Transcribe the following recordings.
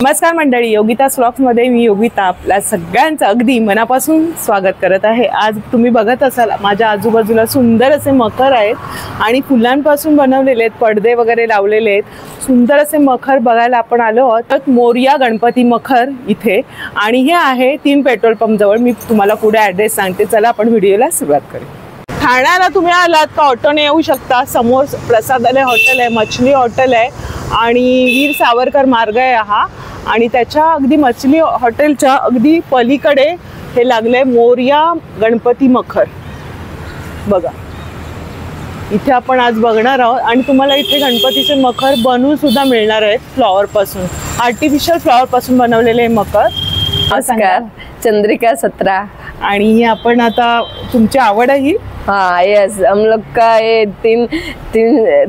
नमस्कार मंडळी, योगिताज व्लॉग्स मध्ये मी योगिता आपल्या सगळ्यांचं अगदी मनापासून स्वागत करत आहे। आज तुम्ही बघत असाल माझ्या आजूबाजूला सुंदर असे मखर आहेत आणि फुलांपासून बनवलेले आहेत, पडदे वगैरे लावलेले आहेत। सुंदर असे मखर बघायला आपण आलो आहोत मोरया गणपती मखर इथे, आणि हे आहे 3 पेट्रोल पंप जवळ। मी तुम्हाला पुढे ॲड्रेस सांगते, चला आपण व्हिडिओला सुरुवात करूया। ठाण्याला तुम्ही आलात का ऑटोने येऊ शकता। समोर प्रसादालय हॉटेल आहे, मछली हॉटेल आहे आणि वीर सावरकर मार्ग आहे हा, आणि त्याच्या अगदी मछली हॉटेलच्या अगदी पलीकडे हे लागले मोरया गणपती मखर। बघा इथे आपण आज बघणार आहोत आणि तुम्हाला इथे गणपतीचे मखर बनवून सुद्धा मिळणार आहेत। फ्लॉवर पासून, आर्टिफिशियल फ्लॉवर पासून बनवलेले मखर। नमस्कार, चंद्रिका 17। आणि ही आपण आता तुमची आवड आहे? हाँ यस, हम लोग का ये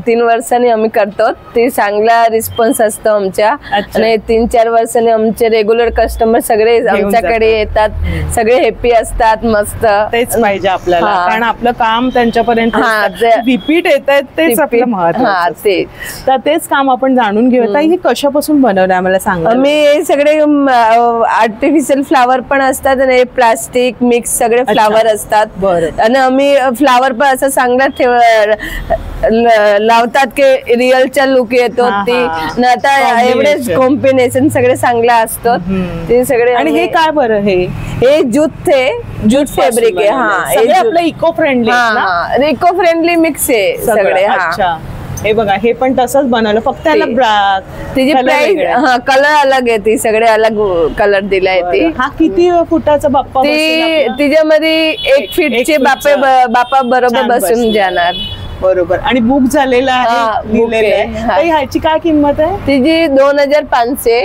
तीन वर्षांनी आम्ही करतो। ते चांगला रिस्पॉन्स असतो आमच्या, आणि 3-4 वर्षांनी आमचे रेग्युलर कस्टमर सगळे आमच्याकडे येतात, सगळे हॅपी असतात। मस्त तेच पाहिजे आपल्याला, कारण आपलं काम त्यांच्यापर्यंत रिपीट येत आहे, तेच आपलं महत्त्वाचं। तर तेच काम आपण जाणून घेऊया। हे कशापासून बनवलं मला सांगा। आम्ही सगळे आर्टिफिशियल फ्लावर पण असतात आणि प्लास्टिक मिक्स सगळे फ्लावर असतात। बरं, आणि आम्ही फ्लावर पण असं चांगला लावतात की रिअलचा लुक येतो। ती आता एवढेच कॉम्बिनेशन सगळे चांगला असतो ते सगळे। आणि हे काय बरं, हे जूट फॅब्रिक आहे। हा, आपलं eco friendly, eco friendly mix आहे सगळे। अच्छा, हे बघा हे पण तसंच बनवलं, फक्त याला तिची प्राइस कलर अलग आहे, ती सगळे अलग कलर दिलाय। ती हा किती फुटाचा बाप्पा? तिच्यामध्ये 1 फीटचे बाप्पा बरोबर बसून जाणार। बरोबर, आणि बुक झालेला आहे। ह्याची काय किंमत आहे? तिची 2500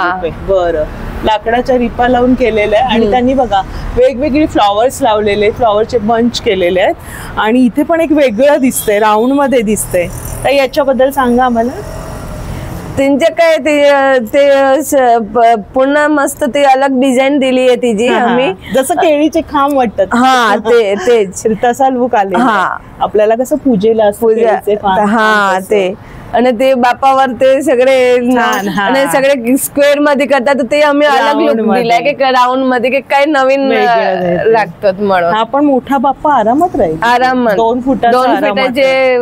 रुपये। बरं, लाकडाच्या रिपा लावून केलेलं आहे आणि त्यांनी बघा वेगवेगळे फ्लॉवर्स लावलेले, फ्लॉवरचे बंच केलेले आहेत। आणि इथे पण एक वेगळं दिसतंय, राऊंड मध्ये दिसतंय। तर याच्याबद्दल सांगा आम्हाला। त्यांच्या काय ते पुन्हा मस्त ते अलग डिझाईन दिली आहे तिची आम्ही, जसं केळीचे खांब वाटतात। हा, तेच तसा लुक आले आपल्याला, कसं पूजेला हा ते। आणि ते बापावर ते सगळे आणि सगळे स्क्वेअर मध्ये करतात, ते आम्ही अलग लुक दिलाय की राऊंड मध्ये की काही नवीन लागतात म्हणून। हा पण मोठा बाप्पा आरामात राहील, आरामात 2 फुटाचे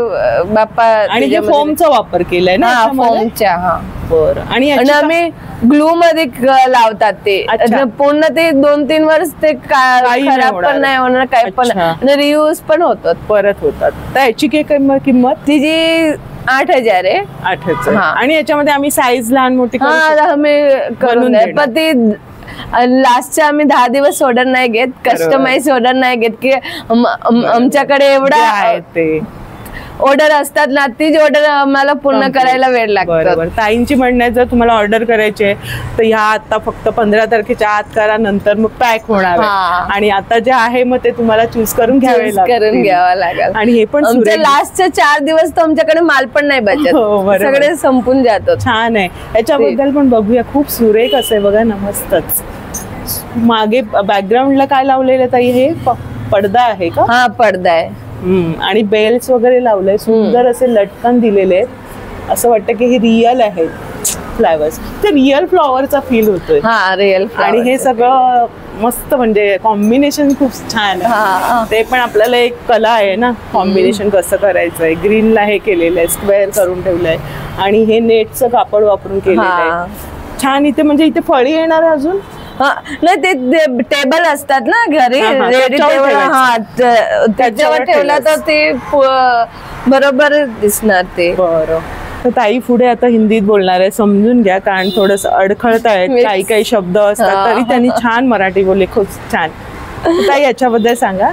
बाप्पा। आणि हे फोमचा वापर केलाय ना? फोमच्या। हा, बरं। आणि आम्ही ग्लू मध्ये लावतात ते, पूर्ण ते 2-3 वर्ष ते खराब पण नाही होणार, काय पण रियूज पण होतात, परत होतात। तर याची काय किंमत? तिची 8000 आहे। 8000। आणि याच्यामध्ये आम्ही साईज लहान मोठी आम्ही करून, पण ती लास्टच्या आम्ही 10 दिवस ऑर्डर नाही घेत, कस्टमाइज ऑर्डर नाही घेत की आमच्याकडे एवढा आहे ते ऑर्डर असतात ना, तीच ऑर्डर आम्हाला पूर्ण करायला वेळ लागतो। ताईंची म्हणणे जर तुम्हाला ऑर्डर करायचे तर ह्या आता फक्त 15 तारखेच्या आत करा, नंतर मग पॅक होणार आहे। आणि आता जे आहे मग ते तुम्हाला चूज करून घ्यावा लागेल। आणि हे पण लास्टचे 4 दिवस तर आमच्याकडे माल पण नाही बचत, सगळे संपून जातो। छान आहे, याच्याबद्दल पण बघूया। खूप सुरेख असे बघा ना, मस्तच। मागे बॅकग्राऊंडला काय लावलेलं ताई? हे पडदा आहे का? हा, पडदा आहे। आणि बेल्स वगैरे लावले, सुंदर असे लटकन दिलेले आहेत। असं वाटतं की हे रिअल आहे फ्लावर्स, ते रिअल फ्लॉवरचा फील होतोय। हा, रिअल। आणि हे सगळं मस्त, म्हणजे कॉम्बिनेशन खूप छान आहे। ते पण आपल्याला एक कला आहे ना, कॉम्बिनेशन कसं करायचंय। ग्रीनला हे केलेलं आहे, स्क्वेअर करून ठेवलंय, आणि हे नेटचं कापड वापरून केलेलं आहे। छान। इथे म्हणजे इथे फळी येणार आहे अजून? नाही, ते टेबल असतात ना घरी, रेडी टेबल, हा त्याच्यावर ठेवला तर ते बरोबर दिसणार ते। बरं, तर ताई पुढे आता हिंदीत बोलणार आहे, समजून घ्या, कारण थोडस अडखळत आहेत, काही शब्द असतात, तरी त्यांनी छान मराठी बोलले, खूप छान। ताई याच्याबद्दल सांगा।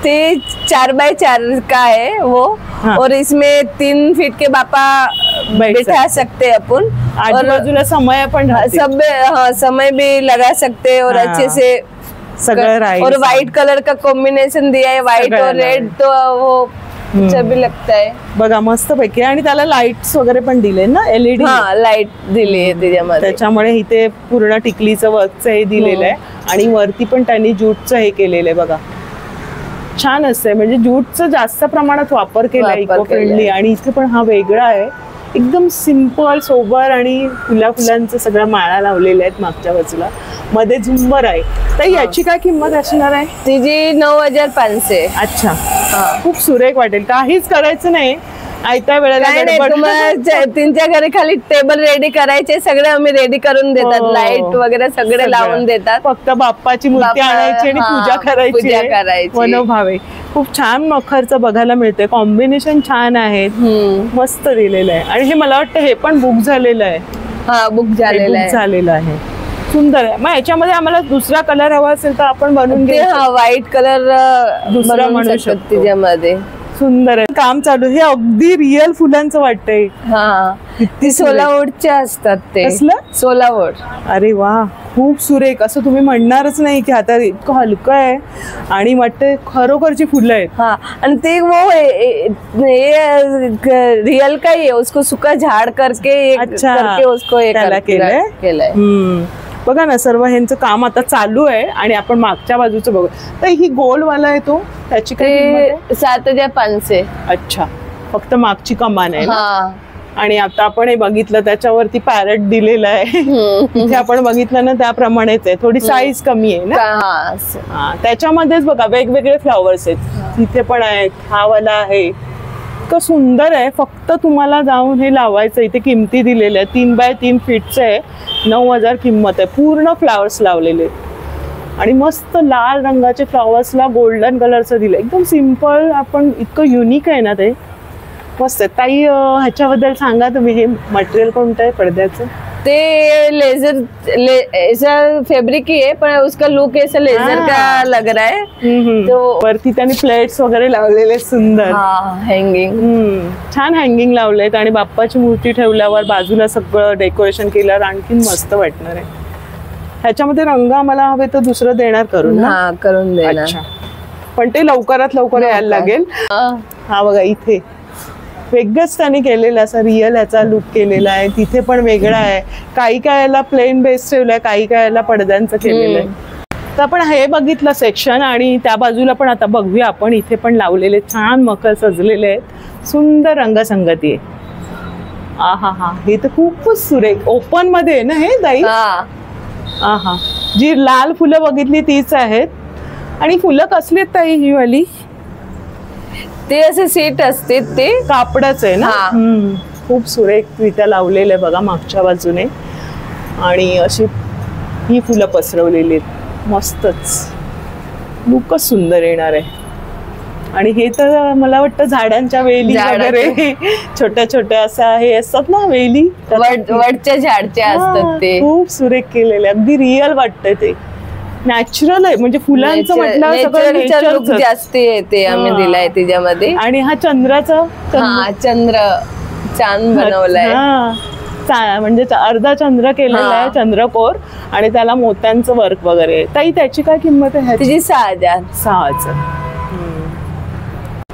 ते 4x4 का है वो, और इसमें 3 फीट के बापा बैठा सकते अपन, और बाजूला समय पण सब समय भी लगा सकते, और अच्छे से और व्हाइट कलर का कॉम्बिनेशन दिया है, व्हाइट और रेड, तो वो भी लगता है बघा मस्त पैकी। आणि त्याला लाईट्स वगैरे पण दिले ना, LED लाईट दिली आहे त्याच्यामध्ये, त्याच्यामुळे इथे पूर्ण टिकलीचं वर्कचं हे दिलेलं आहे। आणि वरती पण त्यांनी जूटचं हे केलेलं आहे बघा, छान असते, म्हणजे जूटचं जास्त प्रमाणात वापर केलाय, इको फ्रेंडली। आणि इथे पण हा वेगळा आहे, एकदम सिंपल सोबर आणि फुलांचं सगळ्या माळा लावलेल्या आहेत मागच्या बाजूला. मध्ये झुंबर आहे. तर याची काय किंमत असणार आहे? तिची 9,500. अच्छा, खूप सुरेख वाटेल. काहीच करायचं नाही, आयत्या वेळेला त्यांच्या घरी खाली टेबल रेडी करायचे, सगळे आम्ही रेडी करून देतात. लाईट वगैरे सगळे लावून देतात. फक्त बाप्पाची मूर्ती आणायची आणि पूजा करायची. मनोभावे. खूप छान मखरचं बघायला मिळते. कॉम्बिनेशन छान आहे, मस्त दिलेलं आहे. आणि हे मला वाटतं हे पण बुक झालेलं आहे. बुक झालेलं आहे. सुंदर आहे. मग याच्यामध्ये आम्हाला दुसरा कलर हवा असेल तर आपण बनवून घेऊ. व्हाईट कलर दुसरा म्हणू शकतो तिच्यामध्ये. सुंदर आहे. काम चालू. हे अगदी रिअल फुलांचं वाटतंय. ती 16 वोटच्या असतात. ते 16 वोट. अरे वा, खूप सुरेख. असं तुम्ही म्हणणारच नाही की आता इतकं हलकं आहे आणि वाटतंय खरोखरची फुलं आहेत. आणि ते वो रियल का ही है, उसको सूखा झाड़ करके उसको केलंय. बघा ना, सर्व ह्यांचं काम आता चालू आहे. आणि आपण मागच्या बाजूचं बघू. तर ही गोलवाला आहे तो, त्याची काय 7,500. अच्छा, फक्त मागची कमान आहे. आणि आता आपण हे बघितलं त्याच्यावरती पॅरेट दिलेलं आहे. इथे आपण बघितलं ना त्याप्रमाणेच आहे. थोडी साईज कमी आहे ना. त्याच्यामध्येच बघा वेगवेगळे फ्लॉवर्स आहेत. इथे पण आहेत, हा वाला आहे. इतकं सुंदर आहे. फक्त तुम्हाला जाऊन हे लावायचं. इथे किमती दिलेल्या आहे. 3 बाय 3 फीटचं आहे. 9,000 किंमत आहे. पूर्ण फ्लॉवर्स लावलेले आणि मस्त लाल रंगाचे फ्लॉवर्सला गोल्डन कलरचं दिलं. एकदम सिम्पल, आपण इतकं युनिक आहे ना ते. मस्त आहे. ताई, ह्याच्याबद्दल सांगा तुम्ही. हे मटेरियल कोणतं आहे पडद्याचं? ते लेजर ऐसा फैब्रिक ही है, पर उसका लुक ऐसा लेजर का लग रहा है. तो वरती त्यांनी प्लेट्स वगैरे लावलेले सुंदर. हँगिंग छान हँगिंग लावलेत. आणि बाप्पाची मूर्ती ठेवल्यावर बाजूला सगळं डेकोरेशन केल्यावर आणखीन मस्त वाटणार आहे. ह्याच्यामध्ये रंग आम्हाला हवे तर दुसरं देणार करून देणार. पण ते लवकरात लवकर यायला लागेल. हा बघा, इथे वेगळंच त्यांनी केलेलं असं रिअल याचा लुक केलेला आहे. तिथे पण वेगळा आहे. काही कायला प्लेन बेस ठेवलाय, काही कायला पडद्यांचं केलेलं आहे. तर आपण हे बघितलं सेक्शन. आणि त्या बाजूला पण आता बघूया आपण. इथे पण लावलेले छान मखर सजलेले आहेत. सुंदर रंगसंगती आहे. हे तर खूपच सुरेख. ओपन मध्ये आहे ना हे ताई? जी लाल फुलं बघितली तीच आहेत. आणि फुलं कसली आहेत ताई ही वाली? ते असे सेट असते, ते कापडाच आहे ना. खूप सुरेख रित्या लावलेलं आहे बघा मागच्या बाजूने. आणि अशी ही फुलं पसरवलेली आहेत. मस्तच लुकच सुंदर येणार आहे. आणि हे तर मला वाटतं झाडांच्या वेली वगैरे छोट्या छोट्या असा हे असतात ना वेली, वडच्या झाडच्या असतात. ते खूप सुरेख केलेले. अगदी रिअल वाटतंय. ते नॅचरल आहे. म्हणजे फुलांचं म्हटलं सगळं जास्त येते आम्ही दिलाय त्याच्यामध्ये. आणि हा चंद्राचा चांद बनवलाय. म्हणजे अर्धा चंद्र केलेला आहे, चंद्रकोर. आणि त्याला मोत्यांचं वर्क वगैरे. ताई, त्याची काय किंमत आहे? त्याची 6,000.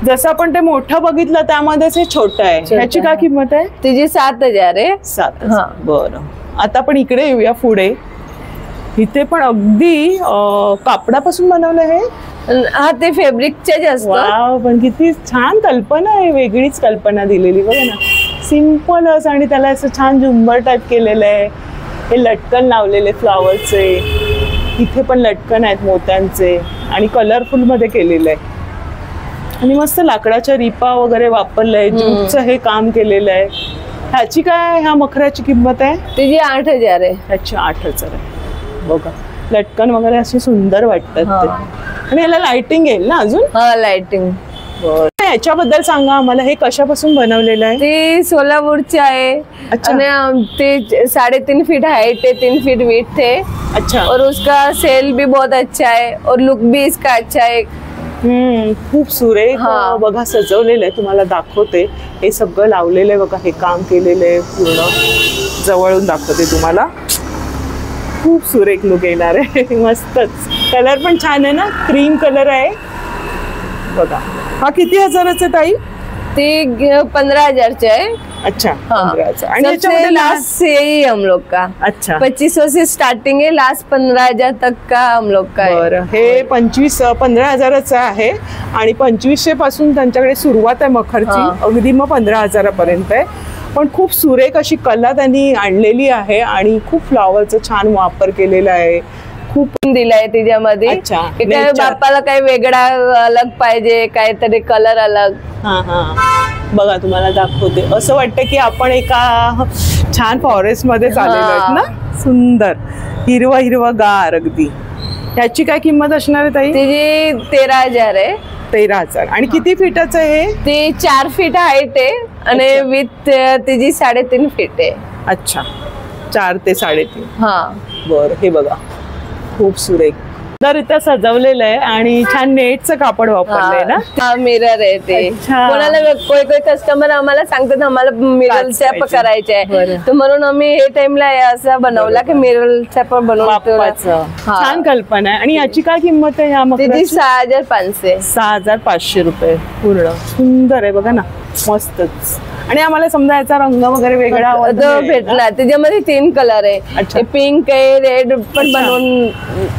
जसं आपण ते मोठं बघितलं त्यामध्येच हे छोटं आहे. ह्याची काय किंमत आहे? त्याची 7,000 आहे. 7,000. बरं, आता आपण इकडे येऊया पुढे. इथे पण अगदी कापडापासून बनवलं आहे. ते फॅब्रिकचे असतं. पण किती छान कल्पना आहे. वेगळीच कल्पना दिलेली बघा ना. सिम्पलच. आणि त्याला असं छान झुंबर टाईप केलेलं आहे. हे लटकन लावलेले फ्लॉवरचे. इथे पण लटकन आहेत मोत्यांचे. आणि कलरफुल मध्ये केलेलं आहे. आणि मस्त लाकडाच्या रिपा वगैरे वापरलंय. ज्यूटचं हे काम केलेलं आहे. ह्याची काय, ह्या मखराची किंमत आहे? त्याची 8,000 आहे. ह्याची 8,000 आहे. बघा, लटकन वगैरे असे सुंदर वाटतात ते. आणि याला लाइटिंग येईल ना अजून? लाइटिंग. याच्याबद्दल सांगा आम्हाला. हे कशापासून बनवलेलं आहे? ते 16 वुडचे आहे. आणि ते 3.5 फीट हाइट है, 3 फीट विड्थ है. अच्छा. और उसका सेल भी बहुत अच्छा है और लुक भी इसका अच्छा है. खूप सुरेख बघा सजवलेलं आहे. तुम्हाला दाखवते. हे सगळं लावलेलं आहे बघा. हे काम केलेलं आहे पूर्ण. जवळून दाखवते तुम्हाला. खूप सुरेख लुक येणार आहे. मस्तच. कलर पण छान आहे ना. क्रीम कलर आहे बघा. हा किती हजाराचा ताई? ते 15,000 है. अच्छा, 15,000. आणि याच्यामध्ये लास्ट यही हम लोग का. अच्छा, 2500 से स्टार्टिंग है, लास्ट 15,000 तक का हम लोग का. बरं, हे 15,000चं आहे. आणि 2500 पासून त्यांच्याकडे सुरुवात आहे मखरची. अगदी मग 15,000पर्यंत आहे. पण खूप सुरेख अशी कला त्यांनी आणलेली आहे आणि खूप फ्लॉवरचा छान वापर केलेला आहे. खूप दिलाय त्याच्यामध्ये. अच्छा, की काय nature. बाप्पाला काही वेगळा अलग पाहिजे, काहीतरी कलर अलग. बघा तुम्हाला दाखवते, असं वाटतं की आपण एका छान फॉरेस्ट मध्ये चाललेलो आहेत ना. सुंदर हिरवा हिरवा गार अगदी. याची काय किंमत असणार आहे ताई? तिची 13,000 आहे. 13,000. आणि किती फीटाचं आहे? ती 4 फीट हाईट आहे आणि विथ तिची 3.5 फीट आहे. अच्छा, 4 ते 3.5. हा बर, हे बघा खूप सुरेख तर इथं सजवलेलं आहे आणि छान नेटचं कापड वापरलंय ना. हा मिरर आहे ते. अच्छा. कोणाला कोई कस्टमर आम्हाला सांगतात आम्हाला मिरर सॅप करायचे आहे, तर म्हणून आम्ही हे टाइमला असा बनवला की मिरर सॅप बनवलं. छान कल्पना आहे. आणि याची काय किंमत आहे? ह्या तिची 6,500. 6,500 रुपये पूर्ण. सुंदर आहे बघा ना, मस्तच. आणि आम्हाला समजा याचा रंग वगैरे वेगळा भेटला. त्याच्यामध्ये 3 कलर आहे. अच्छा. पिंक आहे, रेड पण बनवून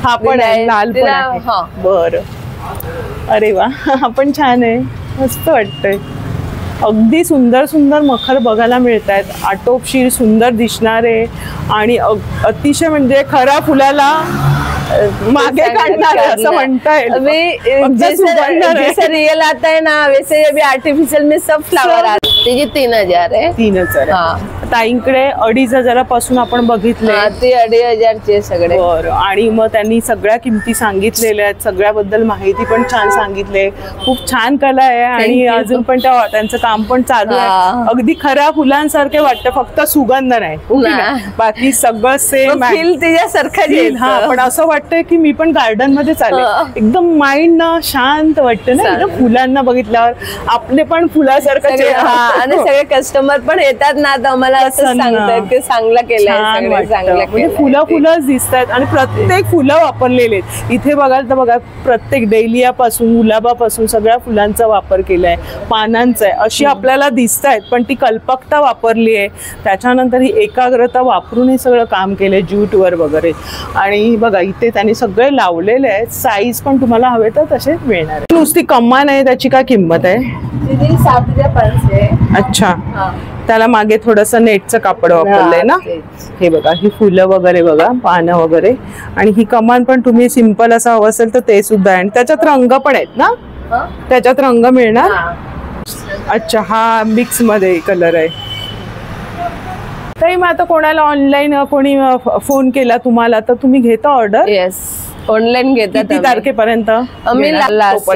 हा पण आहे, लाल पण आहे. बर, अरे वा, हा पण छान आहे, मस्त वाटतंय. अगदी सुंदर सुंदर मखर बघायला मिळत आहेत. आटोपशीर सुंदर दिसणारे आणि अतिशय म्हणजे खऱ्या फुलाला मागे काढणार असं म्हणता येईल. जैसे रियल आता है ना वैसे अभी आर्टिफिशियल में सब फ्लावर आते. त्याची 3,000 आहे. 3,000. ताईंकडे 2,500 पासून आपण बघितले. ते 2,500 सगळे. बरं. आणि मग त्यांनी सगळ्या किमती सांगितलेल्या आहेत, सगळ्याबद्दल माहिती पण छान सांगितले. खूप छान कला आहे आणि अजून पण त्यांचं काम पण चालू आहे. अगदी खऱ्या फुलांसारखे वाटतं, फक्त सुगंध नाही, बाकी सगळं सेम आहे. त्याच्यासारखं. हा, पण असं वाटतंय की मी पण गार्डन मध्ये चालले. एकदम माइंड ना शांत वाटतं ना एकदम फुलांना बघितल्यावर. आपले पण फुलासारखं आणि सगळे कस्टमर पण येतात ना, तर आम्हाला असं सांगतात की चांगलं केलंय, म्हणजे फुलंच दिसतात आणि प्रत्येक फुलं वापरलेले आहेत. इथे बघाल तर बघा, प्रत्येक डेलियापासून गुलाबापासून सगळ्या फुलांचा वापर केलाय, पानांचा आहे अशी आपल्याला दिसत आहेत. पण ती कल्पकता वापरली आहे, त्याच्यानंतर ही एकाग्रता वापरून हे सगळं काम केलंय ज्यूटवर वगैरे. आणि बघा इथे त्यांनी सगळे लावलेले आहेत. साईज पण तुम्हाला हवे तर तसे मिळणार आहे. नुसती कमान आहे, त्याची काय किंमत आहे? 7,500. अच्छा, त्याला मागे थोडस नेटचं कापड वापरलंय ना. हे बघा, ही फुलं वगैरे बघा, पानं वगैरे. आणि ही कमान पण तुम्ही सिंपल असं हवं असेल तर ते सुद्धा आहे. आणि त्याच्यात रंग पण आहेत ना, त्याच्यात रंग मिळणार. अच्छा, हा मिक्स मध्ये कलर आहे. तरी मग आता कोणाला ऑनलाईन कोणी फोन केला तुम्हाला तर तुम्ही घेता ऑर्डर? येस, ऑनलाईन घेतात. किती तारखेपर्यंत? आम्ही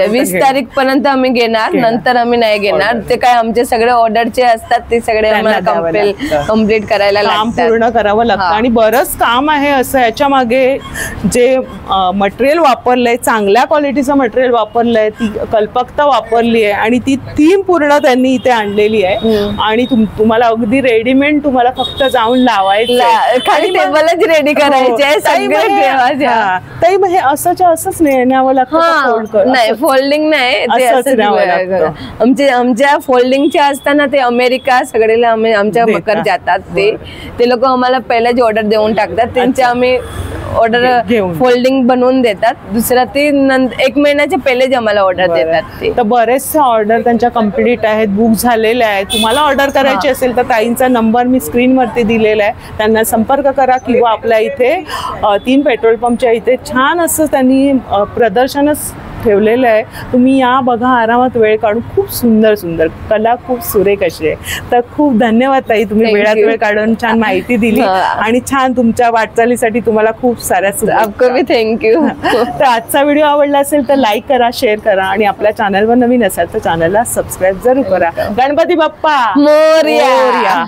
20 तारीख पर्यंत आम्ही घेणार, नंतर आम्ही नाही घेणार. ते काय आमचे सगळे ऑर्डरचे असतात, ते सगळे कम्प्लीट करायला काम पूर्ण करावं लागतं. आणि बरंच काम आहे असं. याच्या मागे जे मटेरियल वापरलंय, चांगल्या क्वालिटीचं मटेरियल वापरलंय, ती कल्पकता वापरली आहे आणि ती थीम पूर्ण त्यांनी इथे आणलेली आहे. आणि तुम्हाला अगदी रेडीमेड तुम्हाला फक्त जाऊन लावायचं, खाली टेबलच रेडी करायचे सगळे. हे असंच्या असंच न्यावं लागतं. नाही, फोल्डिंग नाही, आमच्या फोल्डिंगच्या असताना ते अमेरिका सगळे आमच्या मकर जातात. ते लोक आम्हाला पहिल्याच ऑर्डर देऊन टाकतात. त्यांच्या आम्ही ऑर्डर फोल्डिंग बनवून देतात. दुसरा ते 1 महिन्याच्या पहिलेच आम्हाला ऑर्डर देतात. ते तर बरेचसे ऑर्डर त्यांच्या कम्प्लीट आहेत, बुक झालेले आहेत. तुम्हाला ऑर्डर करायची असेल तर ताईंचा नंबर मी स्क्रीनवरती दिलेला आहे, त्यांना संपर्क करा. किंवा आपल्या इथे 3 पेट्रोल पंपच्या इथे छान असं त्यांनी प्रदर्शनच ठेवलेलं आहे. तुम्ही या बघा, आरामात वेळ काढून. खूप सुंदर सुंदर कला, खूप सुरेख अशी आहे. तर खूप धन्यवाद ताई, तुम्ही वेळात वेळ काढून छान माहिती दिली आणि छान तुमच्या वाटचालीसाठी तुम्हाला खूप साऱ्या थँक्यू. तर आजचा व्हिडिओ आवडला असेल तर लाईक करा, शेअर करा आणि आपल्या चॅनलवर नवीन असाल तर चॅनलला सबस्क्राईब जरूर करा. गणपती बाप्पा मोरया.